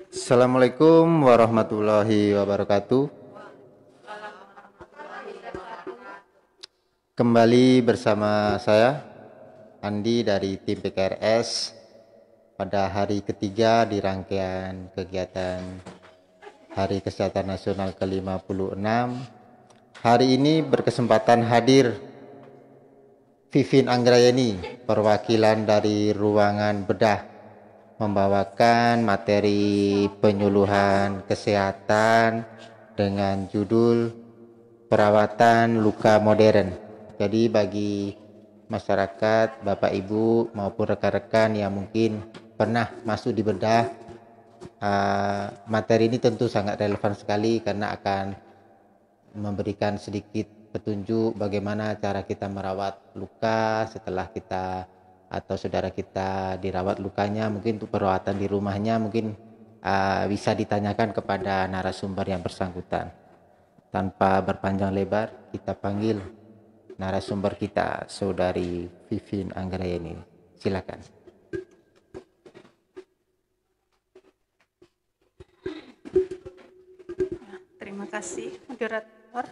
Assalamualaikum warahmatullahi wabarakatuh. Kembali bersama saya Andi dari tim PKRS pada hari ketiga di rangkaian kegiatan Hari Kesehatan Nasional ke-56. Hari ini berkesempatan hadir Vivin Anggrayani, perwakilan dari Ruangan Bedah, membawakan materi penyuluhan kesehatan dengan judul perawatan luka modern. Jadi bagi masyarakat, Bapak Ibu maupun rekan-rekan yang mungkin pernah masuk di bedah, materi ini tentu sangat relevan sekali karena akan memberikan sedikit petunjuk bagaimana cara kita merawat luka setelah kita atau saudara kita dirawat lukanya. Mungkin untuk perawatan di rumahnya mungkin bisa ditanyakan kepada narasumber yang bersangkutan. Tanpa berpanjang lebar, kita panggil narasumber kita, Saudari Vivin Anggrayani. Silakan. Terima kasih, moderator.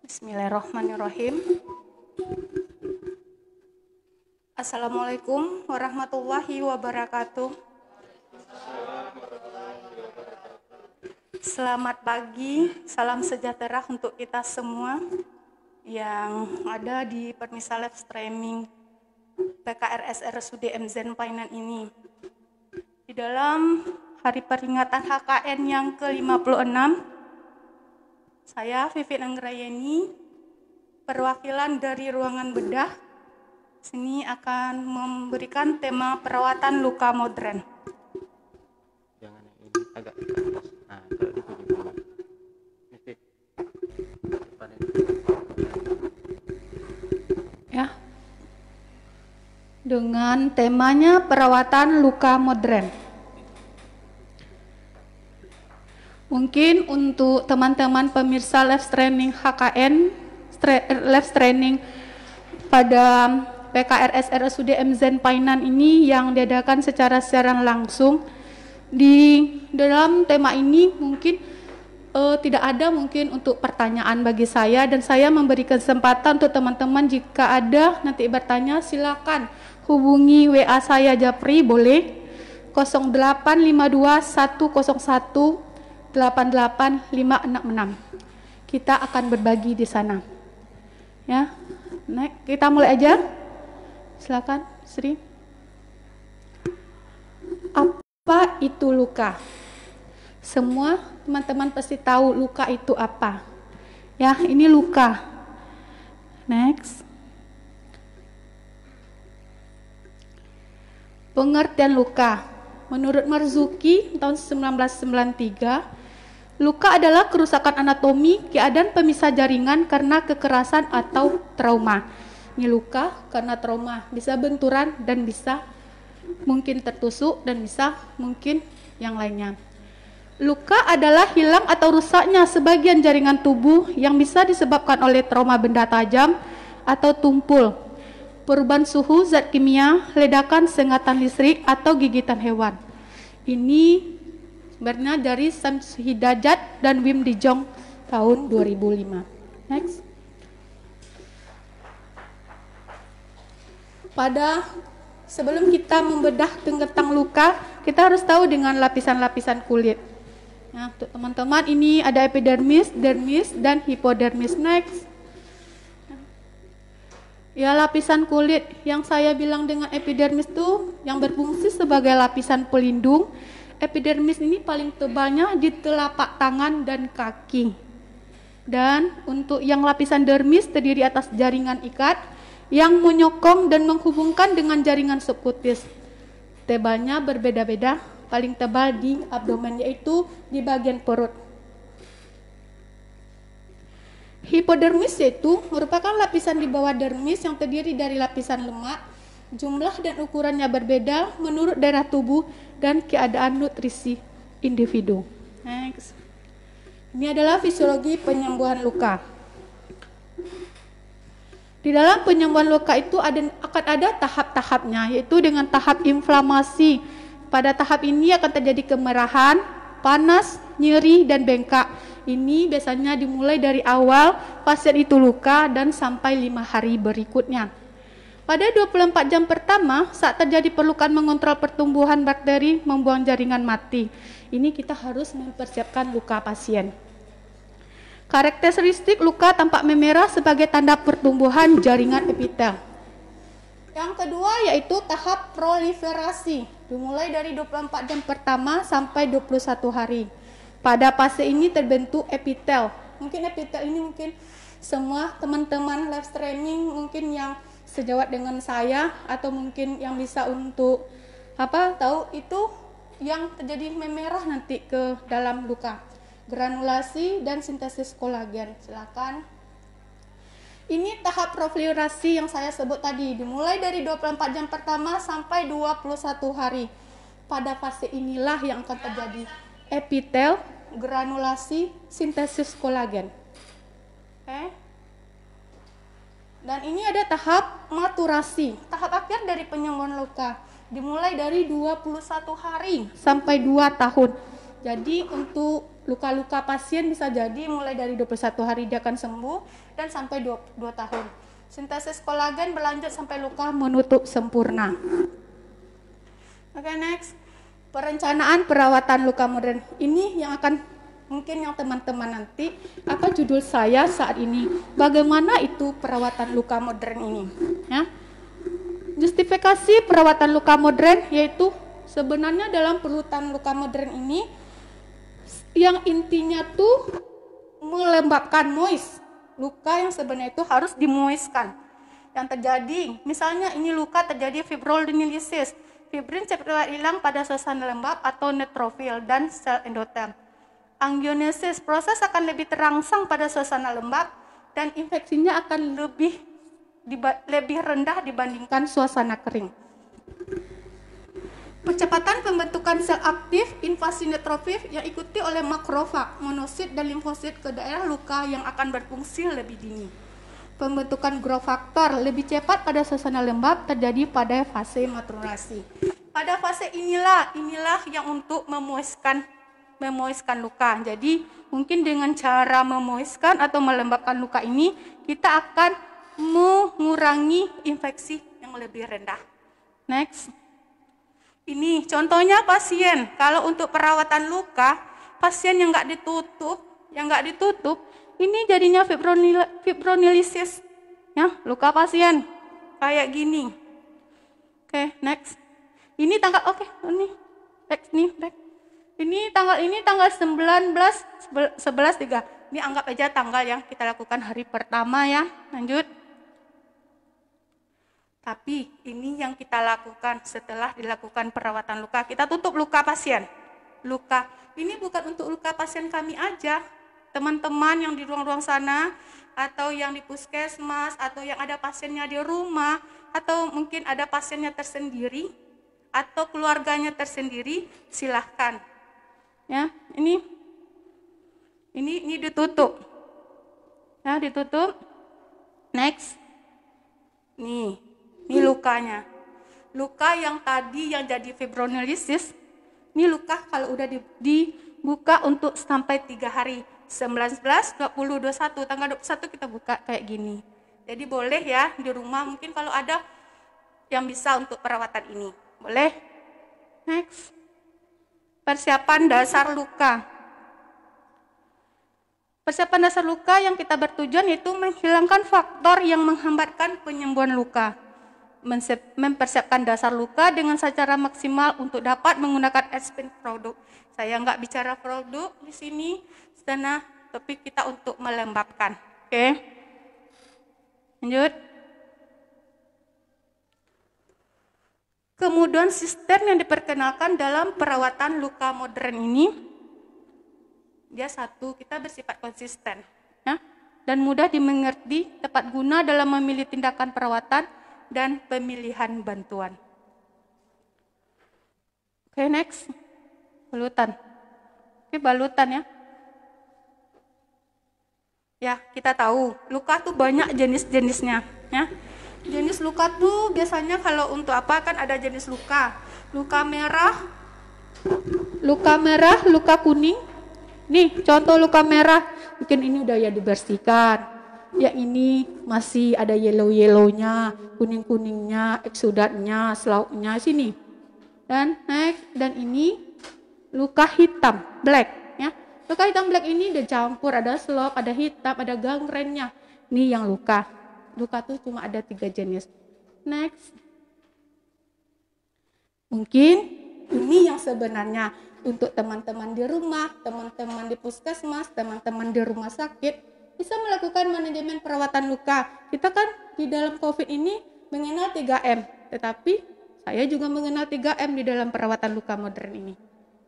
Bismillahirrahmanirrahim. Assalamualaikum warahmatullahi wabarakatuh. Selamat pagi, salam sejahtera untuk kita semua yang ada di Permisa Live Streaming PKRS RSUD MZen Painan ini. Di dalam hari peringatan HKN yang ke-56, saya Vivin Anggrayani, perwakilan dari Ruangan Bedah, sini akan memberikan tema perawatan luka modern. Jangan yang ini agak ke atas. Nah, kalau dituju dulu. Ya. Dengan temanya perawatan luka modern. Mungkin untuk teman-teman pemirsa live streaming HKN, live streaming pada PKRS RSUD MZen Painan ini yang diadakan secara langsung, di dalam tema ini mungkin tidak ada mungkin untuk pertanyaan bagi saya, dan saya memberi kesempatan untuk teman-teman jika ada nanti bertanya silakan hubungi WA saya Japri, boleh 0852 101 88566. Kita akan berbagi di sana. Ya, next, kita mulai aja. Silakan, Sri. Apa itu luka? Semua teman-teman pasti tahu luka itu apa. Ya, ini luka. Next. Pengertian luka. Menurut Marzuki tahun 1993, luka adalah kerusakan anatomi keadaan pemisah jaringan karena kekerasan atau trauma. Ini luka karena trauma, bisa benturan dan bisa mungkin tertusuk dan bisa mungkin yang lainnya. Luka adalah hilang atau rusaknya sebagian jaringan tubuh yang bisa disebabkan oleh trauma benda tajam atau tumpul, perubahan suhu zat kimia, ledakan sengatan listrik atau gigitan hewan. Ini sebenarnya dari Syams Hidayat dan Wim de Jong tahun 2005. Next. Sebelum kita membedah tentang luka, kita harus tahu dengan lapisan-lapisan kulit. Nah, untuk teman-teman ini ada epidermis, dermis, dan hipodermis. Next. Ya, lapisan kulit yang saya bilang dengan epidermis itu yang berfungsi sebagai lapisan pelindung. Epidermis ini paling tebalnya di telapak tangan dan kaki. Dan untuk yang lapisan dermis terdiri atas jaringan ikat yang menyokong dan menghubungkan dengan jaringan subkutis. Tebalnya berbeda-beda, paling tebal di abdomen yaitu di bagian perut. Hipodermis yaitu merupakan lapisan di bawah dermis yang terdiri dari lapisan lemak. Jumlah dan ukurannya berbeda menurut daerah tubuh dan keadaan nutrisi individu. Next. Ini adalah fisiologi penyembuhan luka. Di dalam penyembuhan luka itu akan ada tahap-tahapnya, yaitu dengan tahap inflamasi. Pada tahap ini akan terjadi kemerahan, panas, nyeri, dan bengkak. Ini biasanya dimulai dari awal pasien itu luka dan sampai 5 hari berikutnya. Pada 24 jam pertama, saat terjadi perlukaan mengontrol pertumbuhan bakteri, membuang jaringan mati. Ini kita harus mempersiapkan luka pasien. Karakteristik luka tampak memerah sebagai tanda pertumbuhan jaringan epitel. Yang kedua yaitu tahap proliferasi, dimulai dari 24 jam pertama sampai 21 hari. Pada fase ini terbentuk epitel. Mungkin epitel ini mungkin semua teman-teman live streaming mungkin yang sejawat dengan saya atau mungkin yang bisa untuk tahu itu yang terjadi memerah nanti ke dalam luka. Granulasi dan sintesis kolagen. Silakan. Ini tahap proliferasi yang saya sebut tadi, dimulai dari 24 jam pertama sampai 21 hari. Pada fase inilah yang akan terjadi epitel, granulasi, sintesis kolagen. Oke. Dan ini ada tahap maturasi, tahap akhir dari penyembuhan luka, dimulai dari 21 hari sampai 2 tahun. Jadi untuk luka-luka pasien bisa jadi mulai dari 21 hari dia akan sembuh dan sampai 2 tahun. Sintesis kolagen berlanjut sampai luka menutup sempurna. Oke, next. Perencanaan perawatan luka modern. Ini yang akan mungkin yang teman-teman nanti apa judul saya saat ini. Bagaimana itu perawatan luka modern ini, ya. Justifikasi perawatan luka modern yaitu sebenarnya dalam perawatan luka modern ini yang intinya tuh melembabkan moist. Luka yang sebenarnya itu harus dimoistkan. Yang terjadi, misalnya ini luka terjadi fibrinolysis. Fibrin cepat hilang pada suasana lembab atau neutrofil dan sel endotel. Angiogenesis, proses akan lebih terangsang pada suasana lembab dan infeksinya akan lebih rendah dibandingkan suasana kering. Percepatan pembentukan sel aktif invasi neutrofil yang ikuti oleh makrofag, monosit, dan limfosit ke daerah luka yang akan berfungsi lebih dini. Pembentukan growth factor lebih cepat pada suasana lembab terjadi pada fase maturasi. Pada fase inilah yang untuk memuaskan luka. Jadi mungkin dengan cara memuaskan atau melembabkan luka ini kita akan mengurangi infeksi yang lebih rendah. Next. Ini contohnya pasien, kalau untuk perawatan luka, pasien yang nggak ditutup, ini jadinya fibrinolysis, ya, luka pasien kayak gini. Oke, next. Ini tanggal, next. Ini tanggal 11/3. Ini anggap aja tanggal yang kita lakukan hari pertama ya. Lanjut. Tapi ini yang kita lakukan setelah dilakukan perawatan luka. Kita tutup luka pasien. Luka ini bukan untuk luka pasien kami aja. Teman-teman yang di ruang-ruang sana, atau yang di puskesmas, atau yang ada pasiennya di rumah, atau mungkin ada pasiennya tersendiri, atau keluarganya tersendiri, silahkan. Ya, ini ditutup. Ya, ditutup. Next. Ini lukanya. Luka yang tadi yang jadi fibrinolysis, ini luka kalau udah dibuka untuk sampai 3 hari. 19, 20, 21, tanggal 21 kita buka kayak gini. Jadi boleh ya di rumah mungkin kalau ada yang bisa untuk perawatan ini. Boleh? Next. Persiapan dasar luka. Persiapan dasar luka yang kita bertujuan yaitu menghilangkan faktor yang menghambatkan penyembuhan luka. Mempersiapkan dasar luka dengan secara maksimal untuk dapat menggunakan aspirin produk. Saya nggak bicara produk di sini, tapi kita untuk melembabkan. Oke. Lanjut. Kemudian sistem yang diperkenalkan dalam perawatan luka modern ini, dia satu, kita bersifat konsisten, ya, dan mudah dimengerti, tepat guna dalam memilih tindakan perawatan dan pemilihan bantuan. Oke, next. Balutan. Oke, balutan ya. Ya, kita tahu luka tuh banyak jenis-jenisnya. ya. Jenis luka tuh biasanya kalau untuk apa kan ada jenis luka. Luka merah, luka kuning. Nih, contoh luka merah. Mungkin ini udah ya dibersihkan. Yang ini masih ada yellow-yellownya, kuning-kuningnya, eksudatnya, slauknya sini. Dan next, dan ini luka hitam, black ya. Luka hitam black ini udah campur, ada slok, ada hitam, ada gangrennya. Ini yang luka. Luka tuh cuma ada 3 jenis. Next. Mungkin ini yang sebenarnya untuk teman-teman di rumah, teman-teman di puskesmas, teman-teman di rumah sakit bisa melakukan manajemen perawatan luka. Kita kan di dalam COVID ini mengenal 3M, tetapi saya juga mengenal 3M di dalam perawatan luka modern ini.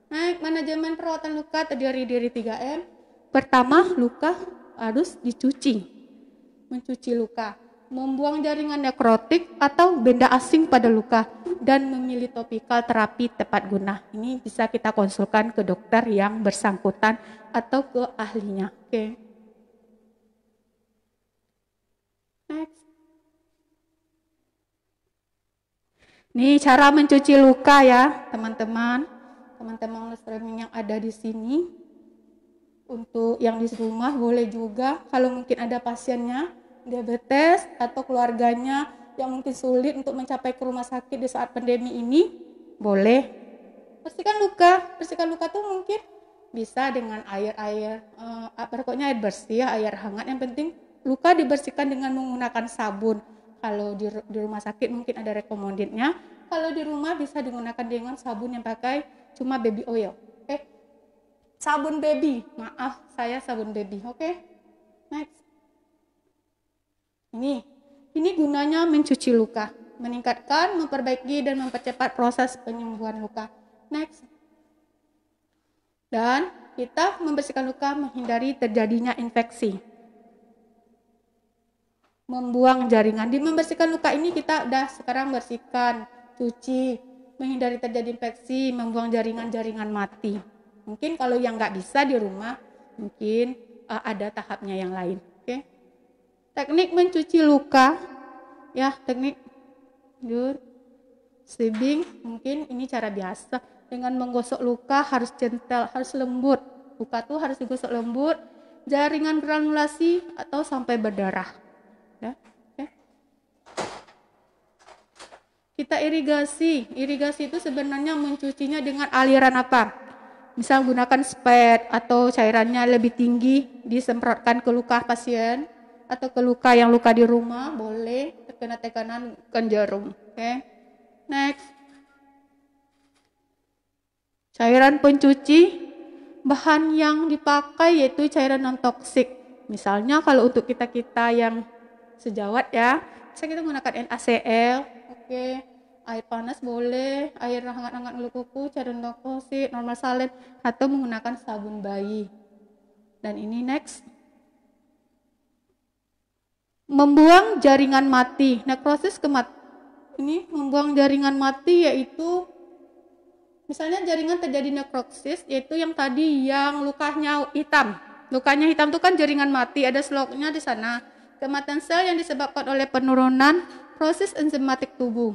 Nah, manajemen perawatan luka terdiri dari 3M. Pertama, luka harus dicuci. Mencuci luka, membuang jaringan nekrotik atau benda asing pada luka, dan memilih topikal terapi tepat guna. Ini bisa kita konsulkan ke dokter yang bersangkutan atau ke ahlinya. Oke. Next. Nih cara mencuci luka ya, teman-teman. Teman-teman streaming yang ada di sini. Untuk yang di rumah boleh juga, kalau mungkin ada pasiennya diabetes atau keluarganya yang mungkin sulit untuk mencapai ke rumah sakit di saat pandemi ini, boleh bersihkan luka. Bersihkan luka tuh mungkin bisa dengan air pokoknya air bersih, air hangat. Yang penting luka dibersihkan dengan menggunakan sabun. Kalau di rumah sakit mungkin ada recommendednya. Kalau di rumah bisa digunakan dengan sabun yang pakai cuma baby oil. Sabun baby, maaf saya sabun baby. Oke. Next. Ini gunanya mencuci luka, meningkatkan, memperbaiki dan mempercepat proses penyembuhan luka. Next. Dan kita membersihkan luka menghindari terjadinya infeksi. Membuang jaringan. Di membersihkan luka ini kita udah sekarang bersihkan, cuci, menghindari terjadi infeksi, membuang jaringan-jaringan mati. Mungkin kalau yang nggak bisa di rumah, mungkin ada tahapnya yang lain. Oke. Teknik mencuci luka, ya teknik slibbing, mungkin ini cara biasa. Dengan menggosok luka harus gentle, harus lembut. Luka tuh harus digosok lembut, jaringan granulasi atau sampai berdarah. Ya. Oke. Kita irigasi itu sebenarnya mencucinya dengan aliran apa? Misal gunakan spet atau cairannya lebih tinggi disemprotkan ke luka pasien atau ke luka yang luka di rumah, boleh terkena tekanan jarum. Oke. Next. Cairan pencuci, bahan yang dipakai yaitu cairan non toksik. Misalnya kalau untuk kita yang sejawat ya, bisa kita menggunakan NaCl. Oke. Air panas boleh, air hangat-hangat ulu kuku, cairan toksik, normal salin, atau menggunakan sabun bayi. Dan ini next. Membuang jaringan mati. Nekrosis ini membuang jaringan mati yaitu misalnya jaringan terjadi nekrosis, yaitu yang tadi yang lukanya hitam. Lukanya hitam itu kan jaringan mati, ada sloknya di sana. Kematian sel yang disebabkan oleh penurunan proses enzimatik tubuh.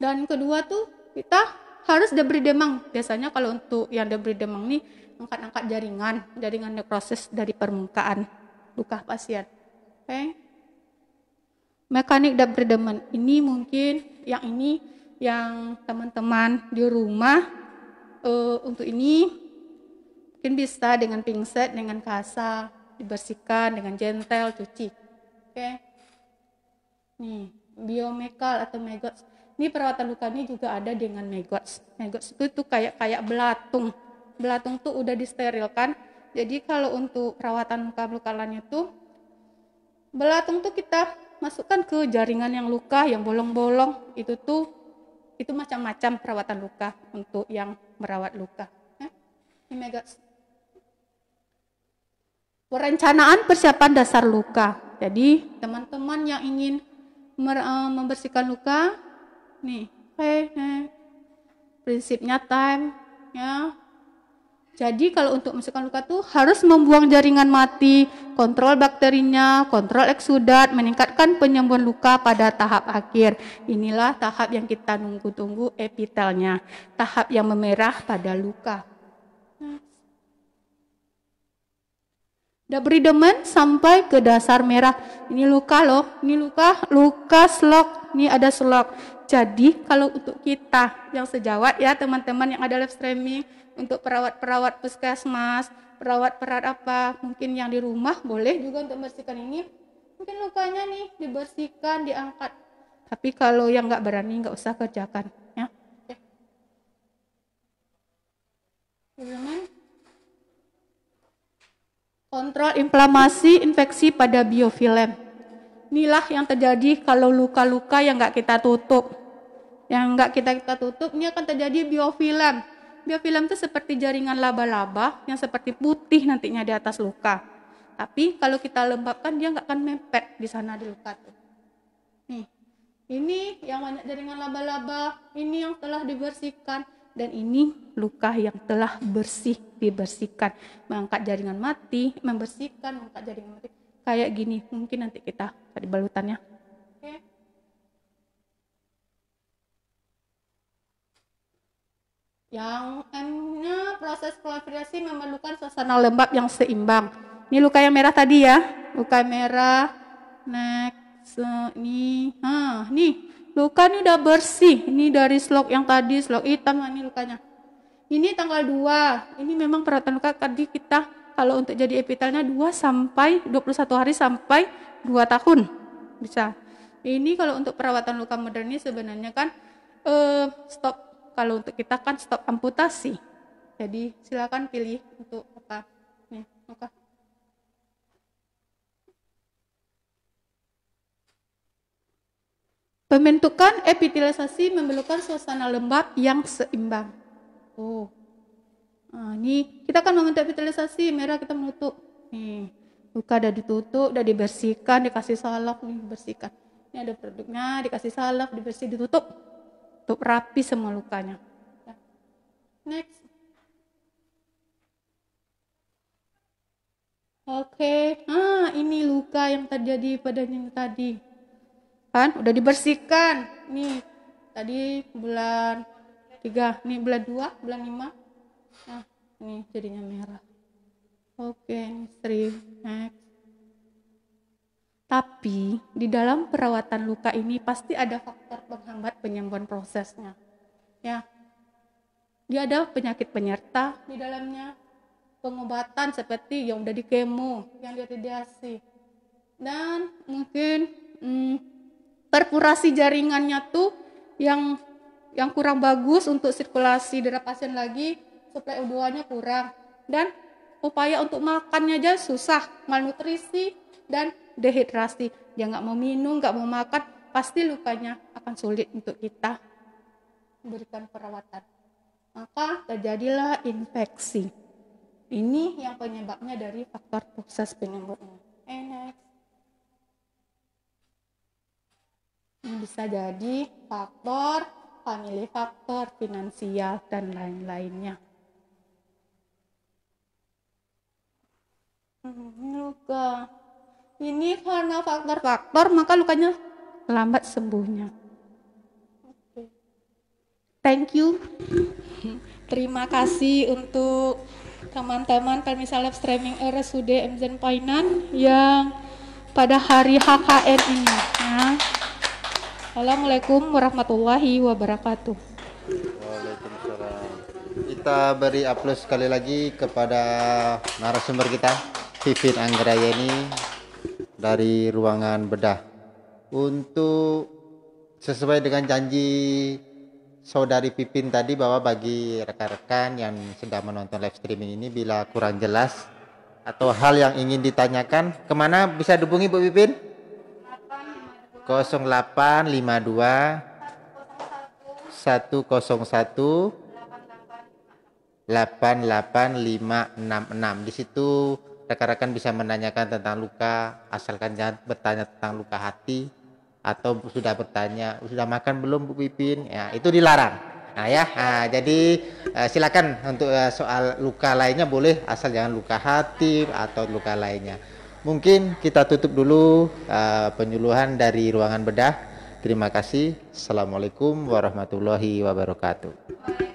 Dan kedua tuh kita harus debris demang. Biasanya kalau untuk yang debris demang nih angkat-angkat jaringan nekrosis dari permukaan luka pasien. Oke. Mekanik debris demang ini mungkin yang teman-teman di rumah untuk ini mungkin bisa dengan pinset, dengan kasa dibersihkan dengan gentle, cuci. Oke. Nih, biomekal atau megots. Ini perawatan luka ini juga ada dengan megots. Megots itu kayak belatung. Belatung tuh udah disterilkan. Jadi kalau untuk perawatan luka-luka lainnya tuh belatung tuh kita masukkan ke jaringan yang luka, yang bolong-bolong. Itu macam-macam perawatan luka untuk yang merawat luka. Ini megots. Perencanaan persiapan dasar luka. Jadi teman-teman yang ingin membersihkan luka, nih, prinsipnya time, ya, Jadi kalau untuk mencegah luka tuh harus membuang jaringan mati, kontrol bakterinya, kontrol eksudat, meningkatkan penyembuhan luka pada tahap akhir. Inilah tahap yang kita tunggu-tunggu, epitelnya. Tahap yang memerah pada luka. Debridement sampai ke dasar merah. Ini luka loh, ini luka slok. Ini ada slok. Jadi kalau untuk kita yang sejawat ya teman-teman yang ada live streaming, untuk perawat-perawat puskesmas, perawat-perawat apa, mungkin yang di rumah boleh juga untuk membersihkan ini. Mungkin lukanya nih dibersihkan, diangkat. Tapi kalau yang nggak berani nggak usah kerjakan. Ya. Oke. Kontrol inflamasi infeksi pada biofilm. Inilah yang terjadi kalau luka-luka yang nggak kita tutup. Yang nggak kita tutup, ini akan terjadi biofilm. Biofilm itu seperti jaringan laba-laba yang seperti putih nantinya di atas luka. Tapi kalau kita lembabkan dia nggak akan mepet di sana di luka tuh. Nih, ini yang banyak jaringan laba-laba, ini yang telah dibersihkan, dan ini luka yang telah dibersihkan. Mengangkat jaringan mati, membersihkan, mengangkat jaringan mati. Kayak gini, mungkin nanti kita di balutannya. Oke. Yang M-nya proses proliferasi memerlukan suasana lembab yang seimbang. Ini luka yang merah tadi ya, luka merah. Next, ini, nih luka ini udah bersih. Ini dari slok yang tadi, slok hitam, ini lukanya. Ini tanggal 2. Ini memang perawatan luka tadi kita kalau untuk jadi epitelnya 2 sampai 21 hari sampai 2 tahun bisa. Ini kalau untuk perawatan luka modern ini sebenarnya kan stop. Kalau untuk kita kan stop amputasi. Jadi silakan pilih untuk apa. Nih, luka. Pembentukan epitelisasi memerlukan suasana lembab yang seimbang. Nah, ini kita kan membentuk epitelisasi, merah kita menutup. Nih, luka udah ditutup, udah dibersihkan, dikasih salep, nih bersihkan. Ini ada produknya, dikasih salep, ditutup. Untuk rapi semua lukanya. Next. Oke. Ini luka yang terjadi pada yang tadi. Kan udah dibersihkan. Nih, tadi bulan 3, nih bulan 2, bulan 5. Nah, ini jadinya merah. Oke, next. Tapi di dalam perawatan luka ini pasti ada faktor penghambat penyembuhan prosesnya. Ya. Dia ada penyakit penyerta di dalamnya. Pengobatan seperti yang udah di kemo, yang diradiasi. Dan mungkin perforasi jaringannya tuh yang kurang bagus untuk sirkulasi darah pasien lagi, suplai O2-nya kurang. Dan upaya untuk makannya aja susah, malnutrisi dan dehidrasi. Dia nggak mau minum, nggak mau makan, pasti lukanya akan sulit untuk kita berikan perawatan. Maka terjadilah infeksi. Ini yang penyebabnya dari faktor proses penyembuhan. Next. Ini bisa jadi faktor, family faktor, finansial, dan lain-lainnya. Luka. Ini karena faktor-faktor, maka lukanya lambat sembuhnya. Thank you. Terima kasih untuk teman-teman Permisa Live Streaming RSUD MZen Painan yang pada hari HKN ini. Ya. Assalamualaikum warahmatullahi wabarakatuh. Waalaikumsalam. Kita beri aplaus sekali lagi kepada narasumber kita, Pipin Anggrayani dari Ruangan Bedah. Untuk sesuai dengan janji Saudari Pipin tadi, bahwa bagi rekan-rekan yang sedang menonton live streaming ini, bila kurang jelas atau hal yang ingin ditanyakan, kemana bisa dihubungi Bu Pipin? 0852 101 88566. Di situ rekan-rekan bisa menanyakan tentang luka, asalkan jangan bertanya tentang luka hati, atau sudah bertanya sudah makan belum Bu Pipin, ya itu dilarang. Nah ya, jadi silakan untuk soal luka lainnya boleh, asal jangan luka hati atau luka lainnya. Mungkin kita tutup dulu penyuluhan dari ruangan bedah. Terima kasih. Assalamualaikum warahmatullahi wabarakatuh.